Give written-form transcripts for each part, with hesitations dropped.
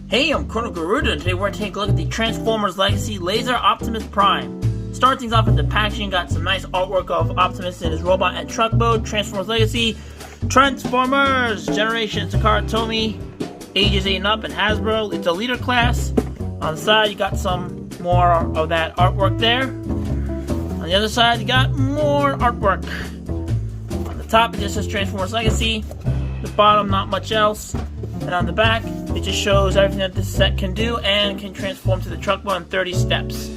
Hey, I'm Colonel Garuda, and today we're going to take a look at the Transformers Legacy Laser Optimus Prime. Start things off with the packaging. Got some nice artwork of Optimus in his robot and truck mode. Transformers Legacy, Transformers Generation Takara Tomy, ages 8 and up, and Hasbro. It's a leader class. On the side, you got some more of that artwork there. On the other side, you got more artwork. On the top, it just says Transformers Legacy. The bottom, not much else. And on the back, it just shows everything that this set can do and can transform to the truck mode in 30 steps.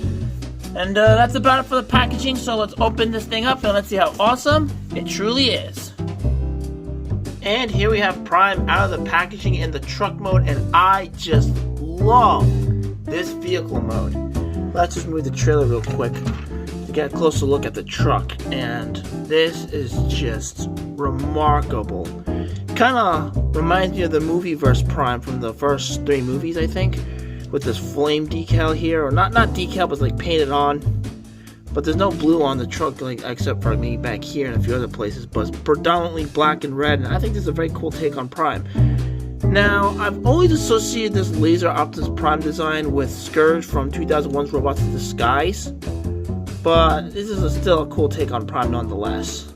And that's about it for the packaging, so let's open this thing up and let's see how awesome it truly is. And here we have Prime out of the packaging in the truck mode, and I just love this vehicle mode. Let's just move the trailer real quick to get a closer look at the truck, and this is just remarkable. Kind of reminds me of the movieverse Prime from the first 3 movies, I think, with this flame decal here, or not decal, but like painted on. But there's no blue on the truck, like except for maybe back here and a few other places. But it's predominantly black and red, and I think this is a very cool take on Prime. Now, I've always associated this Laser Optimus Prime design with Scourge from 2001's Robots in Disguise, but this is still a cool take on Prime nonetheless.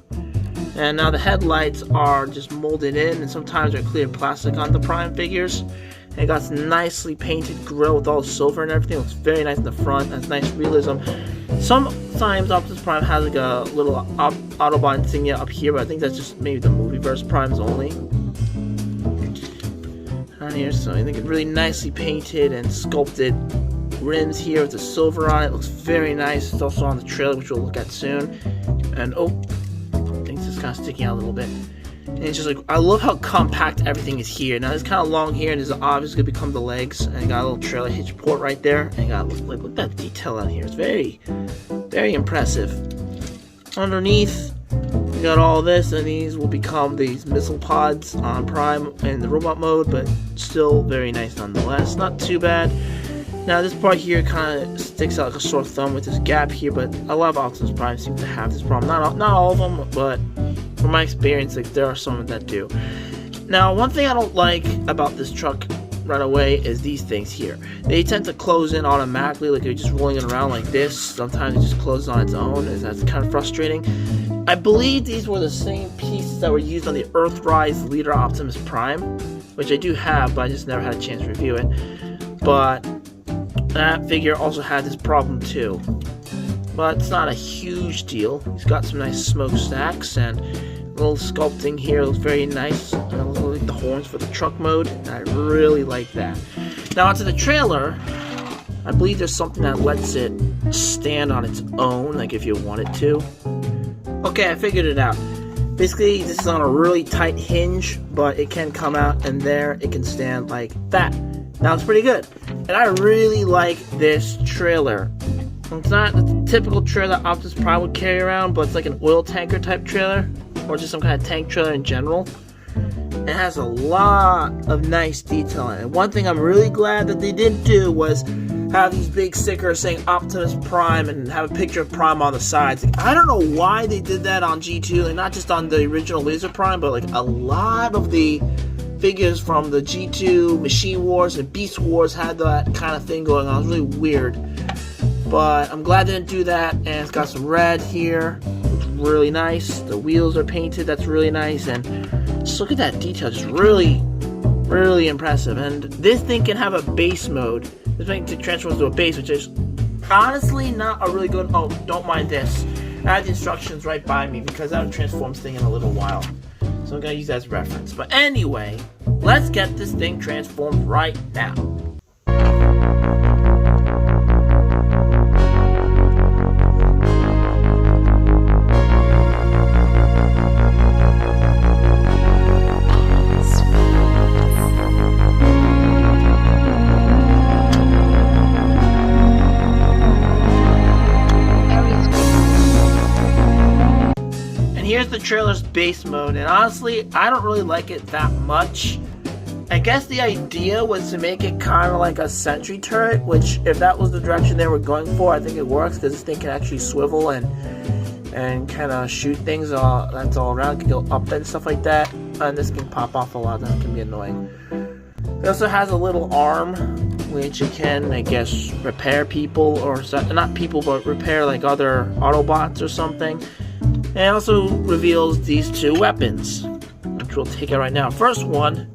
And now the headlights are just molded in, and sometimes they're clear plastic on the Prime figures. And it got this nicely painted grille with all the silver and everything. It looks very nice in the front. That's nice realism. Sometimes Optimus Prime has like a little Autobot insignia up here, but I think that's just maybe the movieverse Primes only. On here, so I think it's really nicely painted and sculpted rims here with the silver on it. It looks very nice. It's also on the trailer, which we'll look at soon. And oh, things just kind of sticking out a little bit. And it's just like, I love how compact everything is here. Now it's kind of long here, and it's obviously going to become the legs. And you got a little trailer hitch port right there. And you got, look at that detail on here. It's very, very impressive. Underneath, we got all this, and these will become these missile pods on Prime in the robot mode, but still very nice nonetheless. Not too bad. Now this part here kind of sticks out like a sore thumb with this gap here, but a lot of Optimus Prime seem to have this problem. Not all of them, but from my experience, like there are some that do. Now, one thing I don't like about this truck right away is these things here. They tend to close in automatically, like you're just rolling it around like this. Sometimes it just closes on its own, and that's kind of frustrating. I believe these were the same pieces that were used on the Earthrise Leader Optimus Prime, which I do have, but I just never had a chance to review it. But that figure also had this problem too. But it's not a huge deal. He's got some nice smokestacks and a little sculpting here. It looks very nice. And it looks like the horns for the truck mode. And I really like that. Now onto the trailer. I believe there's something that lets it stand on its own, like if you want it to. Okay, I figured it out. Basically, this is on a really tight hinge, but it can come out, and there it can stand like that. Now it's pretty good. And I really like this trailer. It's not the typical trailer Optimus Prime would carry around, but it's like an oil tanker type trailer, or just some kind of tank trailer in general. It has a lot of nice detail in it. One thing I'm really glad that they didn't do was have these big stickers saying Optimus Prime and have a picture of Prime on the sides. Like, I don't know why they did that on G2, and not just on the original Laser Prime, but like a lot of the figures from the G2 Machine Wars and Beast Wars had that kind of thing going on. It was really weird. But I'm glad they didn't do that, and it's got some red here. Looks really nice. The wheels are painted. That's really nice. And just look at that detail. Just really, really impressive. And this thing can have a base mode. This thing can transform into a base, which is honestly not a really good... Oh, don't mind this. I have the instructions right by me because I haven't transformed this thing in a little while. So I'm going to use that as reference. But anyway, let's get this thing transformed right now. Here's the trailer's base mode, and honestly, I don't really like it that much. I guess the idea was to make it kind of like a sentry turret, which if that was the direction they were going for, I think it works, because this thing can actually swivel and kind of shoot things that's all around. It can go up and stuff like that, and this can pop off a lot. That can be annoying. It also has a little arm, which it can, I guess, repair people, or not people, but repair like other Autobots or something. And it also reveals these two weapons, which we'll take out right now. First one,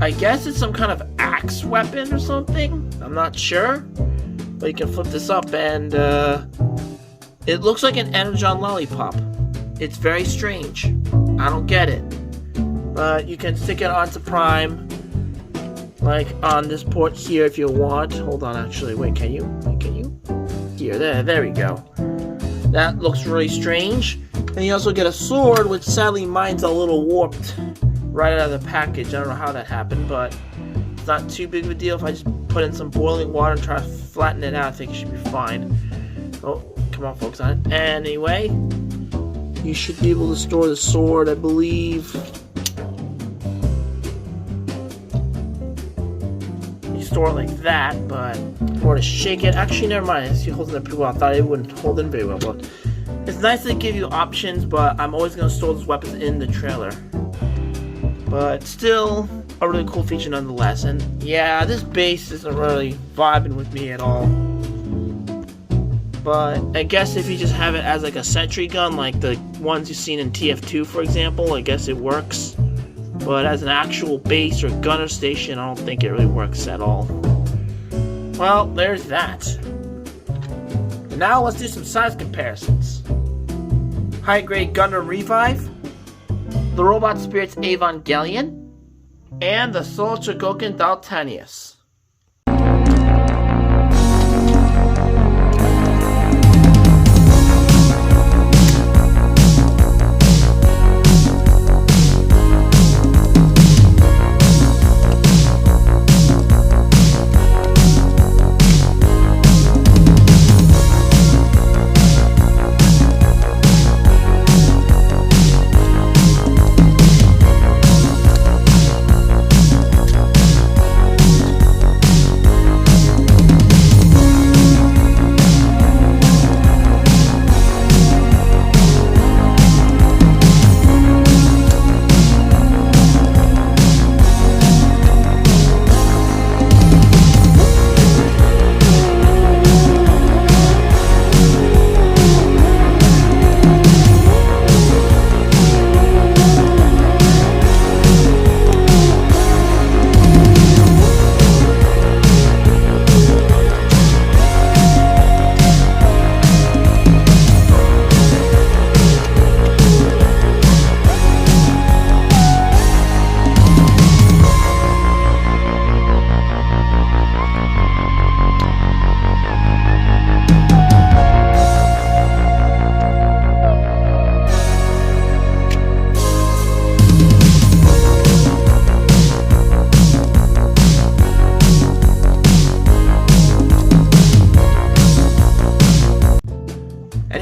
I guess it's some kind of axe weapon or something. I'm not sure, but you can flip this up, and it looks like an Energon lollipop. It's very strange. I don't get it. But you can stick it onto Prime, like on this port here if you want. Hold on, actually, wait, can you? Here, there we go. That looks really strange. And you also get a sword, which sadly mine's a little warped right out of the package. I don't know how that happened, but it's not too big of a deal. If I just put in some boiling water and try to flatten it out, I think it should be fine. Oh, come on, folks. Anyway, you should be able to store the sword, I believe. You store it like that, but or to shake it. Actually, never mind. It's holding it pretty well. I thought it wouldn't hold in very well, but it's nice to give you options. But I'm always going to store those weapons in the trailer. But still, a really cool feature nonetheless. And yeah, this base isn't really vibing with me at all. But I guess if you just have it as like a sentry gun, like the ones you've seen in TF2, for example, I guess it works. But as an actual base or gunner station, I don't think it really works at all. Well, there's that. Now let's do some size comparisons. High-grade Gundam Revive, the Robot Spirits Evangelion, and the Soul Chogokin Daltanius.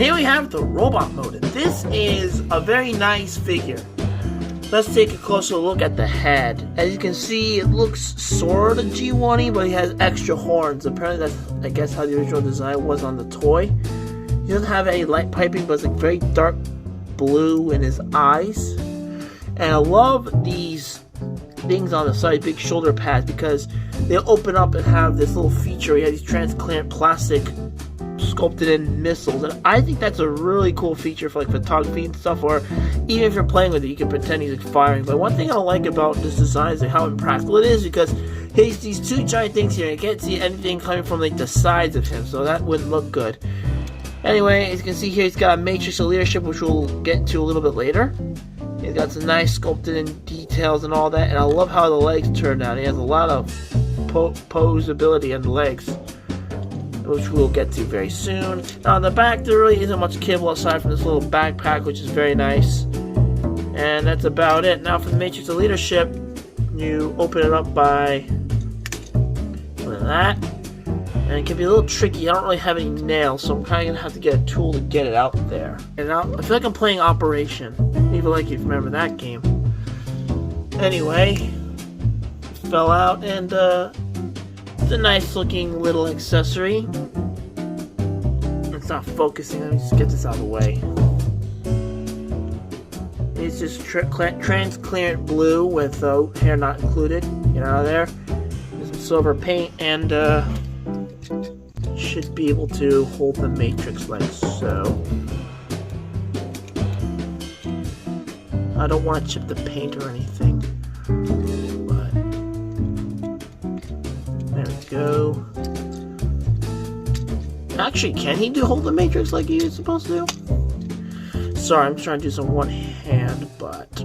Here we have the robot mode, and this is a very nice figure. Let's take a closer look at the head. As you can see, it looks sort of G1-y, but he has extra horns. Apparently that's, I guess, how the original design was on the toy. He doesn't have any light piping, but it's like very dark blue in his eyes. And I love these things on the side, big shoulder pads, because they open up and have this little feature. You have these transparent plastic sculpted in missiles, and I think that's a really cool feature for like photography and stuff, or even if you're playing with it, you can pretend he's like firing. But one thing I don't like about this design is like how impractical it is, because he has these two giant things here, and you can't see anything coming from like the sides of him, so that wouldn't look good. Anyway, as you can see here, he's got a matrix of leadership, which we'll get into a little bit later. He's got some nice sculpted in details and all that, and I love how the legs turn out. He has a lot of posability on the legs, which we'll get to very soon. Now on the back, there really isn't much kibble aside from this little backpack, which is very nice. And that's about it. Now for the Matrix of Leadership, you open it up by doing that. And it can be a little tricky. I don't really have any nails, so I'm kind of going to have to get a tool to get it out there. And I feel like I'm playing Operation. Even like you remember that game. Anyway, it fell out, and it's a nice looking little accessory. It's not focusing. Let me just get this out of the way. It's just transparent blue with hair not included. Get out of there. There's some silver paint, and should be able to hold the matrix like so. I don't want to chip the paint or anything, but there we go. Actually, can he hold the matrix like he's supposed to? Sorry, I'm trying to do some one hand, but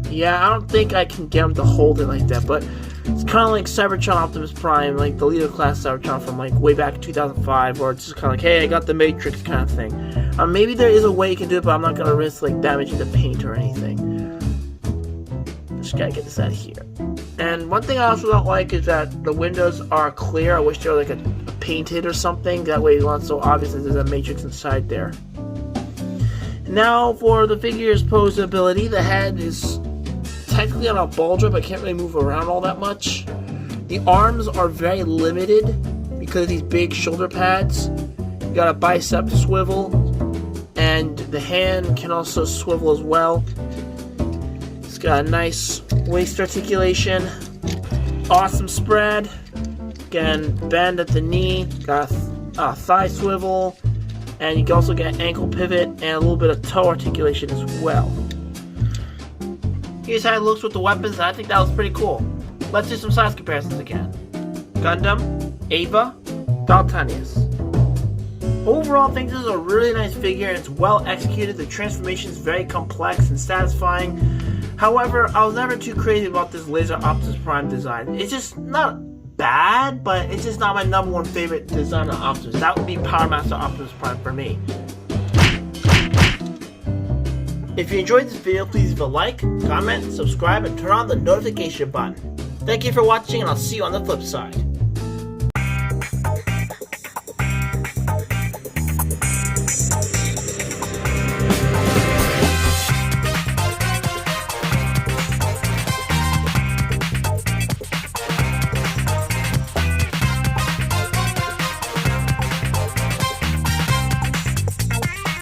yeah, I don't think I can get him to hold it like that. But it's kind of like Cybertron Optimus Prime, like the Leader class Cybertron from like way back in 2005, where it's just kind of like, hey, I got the matrix kind of thing. Maybe there is a way you can do it, but I'm not gonna risk like damaging the paint or anything. Just gotta get this out of here. And one thing I also don't like is that the windows are clear. I wish they were like a painted or something. That way it's not so obvious that there's a matrix inside there. Now for the figure's posability, the head is technically on a ball joint, but can't really move around all that much. The arms are very limited because of these big shoulder pads. You got a bicep swivel, and the hand can also swivel as well. It's got a nice waist articulation, awesome spread. Again, bend at the knee, got a thigh swivel, and you can also get an ankle pivot and a little bit of toe articulation as well. Here's how it looks with the weapons, and I think that was pretty cool. Let's do some size comparisons again. Gundam, Ava, Daltonius. Overall, I think this is a really nice figure, and it's well executed. The transformation is very complex and satisfying. However, I was never too crazy about this Laser Optimus Prime design. It's just not bad, but it's just not my number one favorite design of Optimus. That would be Power Master Optimus Prime for me. If you enjoyed this video, please leave a like, comment, subscribe, and turn on the notification button. Thank you for watching, and I'll see you on the flip side.